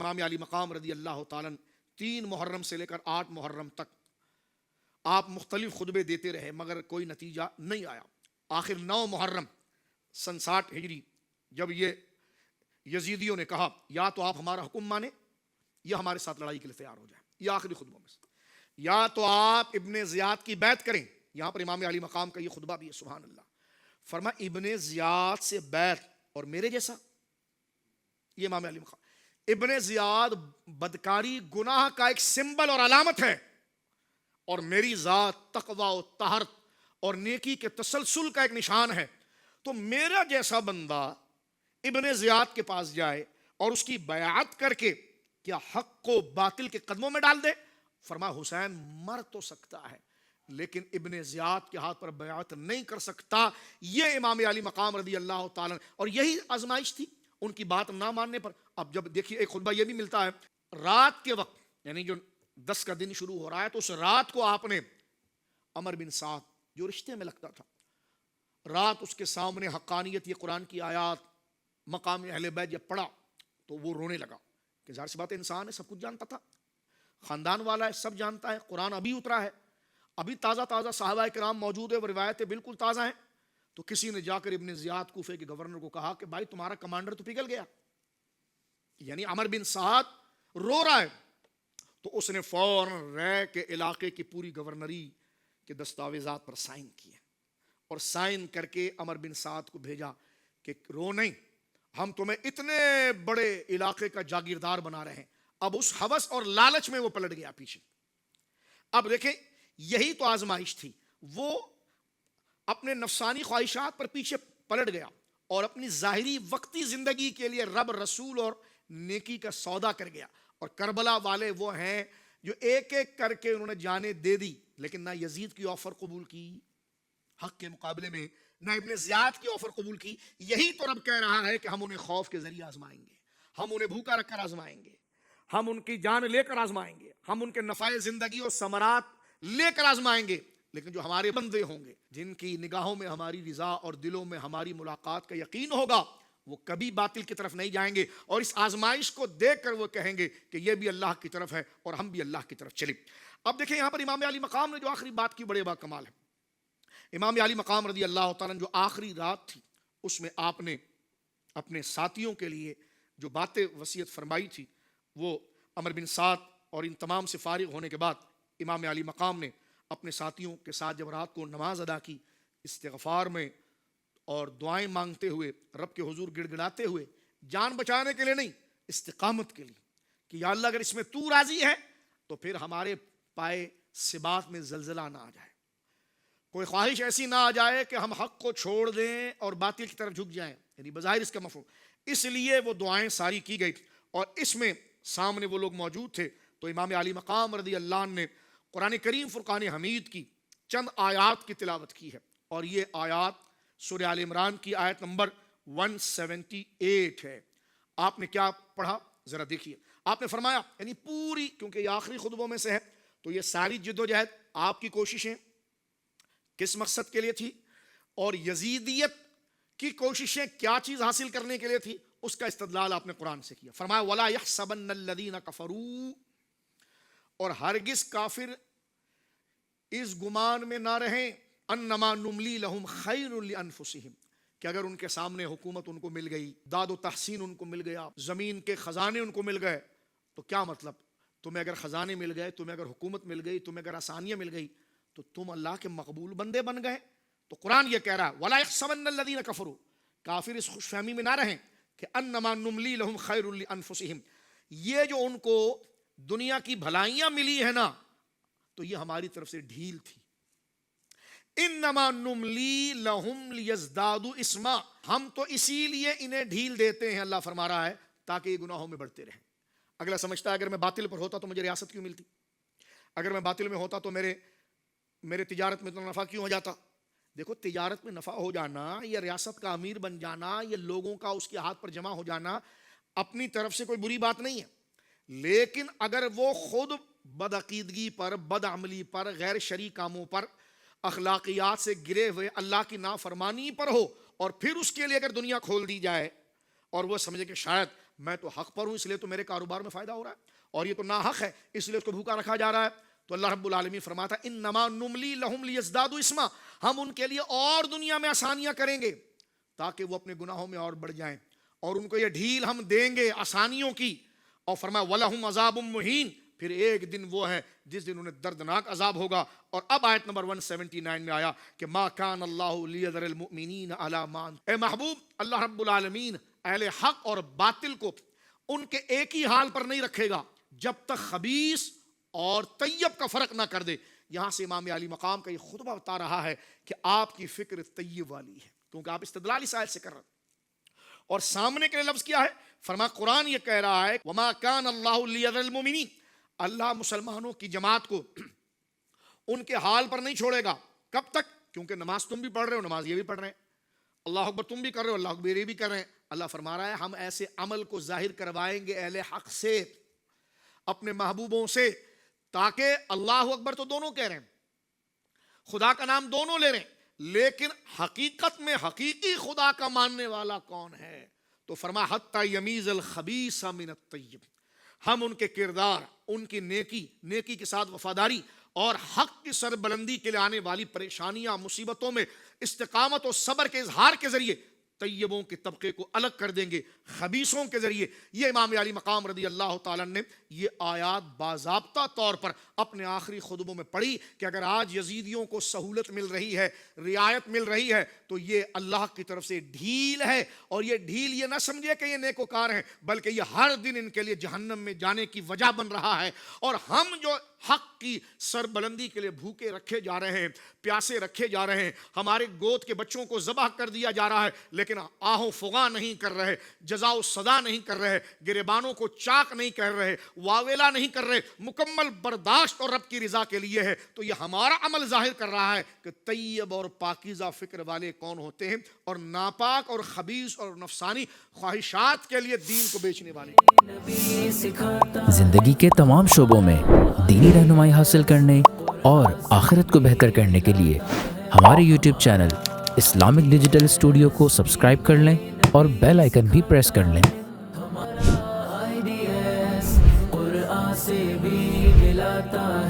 امام علی مقام رضی اللہ تعالیٰ 3 محرم سے لے کر 8 محرم تک آپ مختلف خطبے دیتے رہے مگر کوئی نتیجہ نہیں آیا. آخر 9 محرم سن 60 ہجری جب یہ یزیدیوں نے کہا یا تو آپ ہمارا حکم مانیں یا ہمارے ساتھ لڑائی کے لیے تیار ہو جائیں, یہ آخری خطبوں میں سے, یا تو آپ ابن زیاد کی بیعت کریں. یہاں پر امام علی مقام کا یہ خطبہ بھی ہے, سبحان اللہ. فرما ابن زیاد سے بیعت اور میرے جیسا, یہ امام علی مقام. ابن زیاد بدکاری گناہ کا ایک سمبل اور علامت ہے, اور میری ذات تقوی و طہارت اور نیکی کے تسلسل کا ایک نشان ہے. تو میرا جیسا بندہ ابن زیاد کے پاس جائے اور اس کی بیعت کر کے کیا حق کو باطل کے قدموں میں ڈال دے؟ فرما حسین مر تو سکتا ہے لیکن ابن زیاد کے ہاتھ پر بیعت نہیں کر سکتا. یہ امام علی مقام رضی اللہ تعالیٰ, اور یہی آزمائش تھی ان کی بات نہ ماننے پر. اب جب دیکھیے ایک خطبہ یہ بھی ملتا ہے رات کے وقت, یعنی جو 10 کا دن شروع ہو رہا ہے تو اس رات کو آپ نے عمر بن سعد جو رشتے میں لگتا تھا, رات اس کے سامنے حقانیت یہ قرآن کی آیات مقام اہل بیت جب پڑھا تو وہ رونے لگا کہ ظاہر سی بات ہے انسان ہے, سب کچھ جانتا تھا, خاندان والا ہے, سب جانتا ہے, قرآن ابھی اترا ہے, ابھی تازہ تازہ صحابہ کرام موجود ہے, وہ روایتیں بالکل تازہ ہیں. تو کسی نے جا کر ابن زیاد کوفے کے گورنر کو کہا کہ بھائی تمہارا کمانڈر تو پگھل گیا, یعنی عمر بن سعد رو رہا ہے. تو اس نے فوراً رے کے علاقے کی پوری گورنری کے دستاویزات پر سائن کیے اور سائن کر کے عمر بن سعد کو بھیجا کہ رو نہیں, ہم تمہیں اتنے بڑے علاقے کا جاگیردار بنا رہے ہیں. اب اس ہوس اور لالچ میں وہ پلٹ گیا پیچھے. اب دیکھیں یہی تو آزمائش تھی, وہ اپنے نفسانی خواہشات پر پیچھے پلٹ گیا اور اپنی ظاہری وقتی زندگی کے لیے رب رسول اور نیکی کا سودا کر گیا. اور کربلا والے وہ ہیں جو ایک ایک کر کے انہوں نے جانیں دے دی لیکن نہ یزید کی آفر قبول کی حق کے مقابلے میں, نہ ابن زیاد کی آفر قبول کی. یہی تو رب کہہ رہا ہے کہ ہم انہیں خوف کے ذریعے آزمائیں گے, ہم انہیں بھوکا رکھ کر آزمائیں گے, ہم ان کی جان لے کر آزمائیں گے, ہم ان کے نفع زندگی اور ثمرات لے کر آزمائیں گے. لیکن جو ہمارے بندے ہوں گے جن کی نگاہوں میں ہماری رضا اور دلوں میں ہماری ملاقات کا یقین ہوگا, وہ کبھی باطل کی طرف نہیں جائیں گے اور اس آزمائش کو دیکھ کر وہ کہیں گے کہ یہ بھی اللہ کی طرف ہے اور ہم بھی اللہ کی طرف چلیں. اب دیکھیں یہاں پر امام علی مقام نے جو آخری بات کی بڑے با کمال ہے. امام علی مقام رضی اللہ تعالیٰ جو آخری رات تھی اس میں آپ نے اپنے ساتھیوں کے لیے جو باتیں وصیت فرمائی تھی, وہ عمر بن سعد اور ان تمام سے فارغ ہونے کے بعد امام علی مقام نے اپنے ساتھیوں کے ساتھ جب رات کو نماز ادا کی, استغفار میں اور دعائیں مانگتے ہوئے رب کے حضور گڑ گڑاتے ہوئے, جان بچانے کے لیے نہیں استقامت کے لیے کہ یا اللہ اگر اس میں تو راضی ہے تو پھر ہمارے پائے ثبات میں زلزلہ نہ آ جائے, کوئی خواہش ایسی نہ آ جائے کہ ہم حق کو چھوڑ دیں اور باطل کی طرف جھک جائیں, یعنی بظاہر اس کا مفہوم. اس لیے وہ دعائیں ساری کی گئی اور اس میں سامنے وہ لوگ موجود تھے. تو امام علی مقام رضی اللہ عنہ نے قرآن کریم فرقان حمید کی چند آیات کی تلاوت کی ہے, اور یہ آیات سورہ آل عمران کی آیت نمبر 178 ہے. آپ نے کیا پڑھا ذرا دیکھیے. آپ نے فرمایا, یعنی پوری, کیونکہ یہ آخری خطبوں میں سے ہے تو یہ ساری جد و جہد آپ کی کوششیں کس مقصد کے لیے تھی اور یزیدیت کی کوششیں کیا چیز حاصل کرنے کے لیے تھی, اس کا استدلال آپ نے قرآن سے کیا. فرمایا وَلَا يَحْسَبَنَّ الَّذِينَ كَفَرُوا, اور ہرگز کافر اس گمان میں نہ رہیں انما نملی لہم خیر لانفسہم, کہ اگر ان کے سامنے حکومت ان کو مل گئی, داد و تحسین ان کو مل گیا, زمین کے خزانے ان کو مل گئے, تو کیا مطلب, تمہیں اگر خزانے مل گئے, تمہیں اگر حکومت مل گئی, تمہیں اگر آسانیاں مل گئی تو تم اللہ کے مقبول بندے بن گئے. تو قرآن یہ کہہ رہا ہے وَلَا يَحْسَبَنَّ الَّذِينَ كَفَرُوا, کافر اس خوش فہمی میں نہ رہیں کہ انما نملی لہم خیر لانفسہم, یہ جو ان کو دنیا کی بھلائیاں ملی ہے نا تو یہ ہماری طرف سے ڈھیل تھی. انما نملی لہم لیزدادوا اسما, ہم تو اسی لیے انہیں ڈھیل دیتے ہیں, اللہ فرما رہا ہے, تاکہ یہ گناہوں میں بڑھتے رہیں. اگلا سمجھتا ہے اگر میں باطل پر ہوتا تو مجھے ریاست کیوں ملتی, اگر میں باطل میں ہوتا تو میرے تجارت میں اتنا نفع کیوں ہو جاتا. دیکھو تجارت میں نفع ہو جانا یا ریاست کا امیر بن جانا یا لوگوں کا اس کے ہاتھ پر جمع ہو جانا اپنی طرف سے کوئی بری بات نہیں ہے, لیکن اگر وہ خود بدعقیدگی پر, بدعملی پر, غیر شرعی کاموں پر, اخلاقیات سے گرے ہوئے اللہ کی نافرمانی پر ہو, اور پھر اس کے لیے اگر دنیا کھول دی جائے اور وہ سمجھے کہ شاید میں تو حق پر ہوں اس لیے تو میرے کاروبار میں فائدہ ہو رہا ہے، اور یہ تو ناحق ہے اس لیے اس کو بھوکا رکھا جا رہا ہے. تو اللہ رب العالمین فرماتا ہے انما نملی لہم لیزدادوا اسما، ہم ان کے لیے اور دنیا میں آسانیاں کریں گے تاکہ وہ اپنے گناہوں میں اور بڑھ جائیں، اور ان کو یہ ڈھیل ہم دیں گے آسانیوں کی. اور فرمایا وَلَهُمْ عَذَابٌ مُّهِينٌ، پھر ایک دن وہ ہے جس دن انہیں دردناک عذاب ہوگا. اور اب آیت نمبر 179 میں آیا کہ ما کان اللہ لیذر المؤمنین علی ما، اے محبوب اللہ رب العالمین اہل حق اور باطل کو ان کے ایک ہی حال پر نہیں رکھے گا جب تک خبیث اور طیب کا فرق نہ کر دے. یہاں سے امام علی مقام کا یہ خطبہ بتا رہا ہے کہ آپ کی فکر طیب والی ہے، کیونکہ آپ استدلال اس آیت سے کر رہے ہیں. اور سامنے کے لفظ کیا ہے؟ فرما قرآن یہ کہہ رہا ہے وما کان اللہ لیذر المؤمنین، اللہ مسلمانوں کی جماعت کو ان کے حال پر نہیں چھوڑے گا. کب تک؟ کیونکہ نماز تم بھی پڑھ رہے ہو، نماز یہ بھی پڑھ رہے ہیں، اللہ اکبر تم بھی کر رہے ہو، اللہ اکبر یہ بھی کر رہے ہیں. اللہ فرما رہا ہے ہم ایسے عمل کو ظاہر کروائیں گے اہل حق سے، اپنے محبوبوں سے، تاکہ اللہ اکبر تو دونوں کہہ رہے ہیں، خدا کا نام دونوں لے رہے ہیں، لیکن حقیقت میں حقیقی خدا کا ماننے والا کون ہے؟ تو فرما حتی یمیز الخبیث من الطیب، ہم ان کے کردار، ان کی نیکی کے ساتھ وفاداری اور حق کی سربلندی کے لیے آنے والی پریشانیاں مصیبتوں میں استقامت اور صبر کے اظہار کے ذریعے طیبوں کے طبقے کو الگ کر دیں گے خبیثوں کے ذریعے. یہ امام علی مقام رضی اللہ تعالیٰ نے یہ آیات باضابطہ طور پر اپنے آخری خطبوں میں پڑھی کہ اگر آج یزیدیوں کو سہولت مل رہی ہے، رعایت مل رہی ہے، تو یہ اللہ کی طرف سے ڈھیل ہے. اور یہ ڈھیل یہ نہ سمجھے کہ یہ نیکوکار ہیں، بلکہ یہ ہر دن ان کے لیے جہنم میں جانے کی وجہ بن رہا ہے. اور ہم جو حق کی سربلندی کے لیے بھوکے رکھے جا رہے ہیں، پیاسے رکھے جا رہے ہیں، ہمارے گود کے بچوں کو ذبح کر دیا جا رہا ہے، لیکن آہو فغاں نہیں کر رہے، جزا و سزا نہیں کر رہے، گریبانوں کو چاک نہیں کر رہے، واویلا نہیں کر رہے، مکمل برداشت اور رب کی رضا کے لیے ہے. تو یہ ہمارا عمل ظاہر کر رہا ہے کہ طیب اور پاکیزہ فکر والے کون ہوتے ہیں، اور ناپاک اور خبیث اور نفسانی خواہشات کے لیے دین کو بیچنے والے. زندگی کے تمام شعبوں میں دینی رہنمائی حاصل کرنے اور آخرت کو بہتر کرنے کے لیے ہمارے YouTube channel Islamic digital studio کو سبسکرائب کر لیں اور بیل آئیکن بھی پریس کر لیں. قرآن سے بھی ملاتا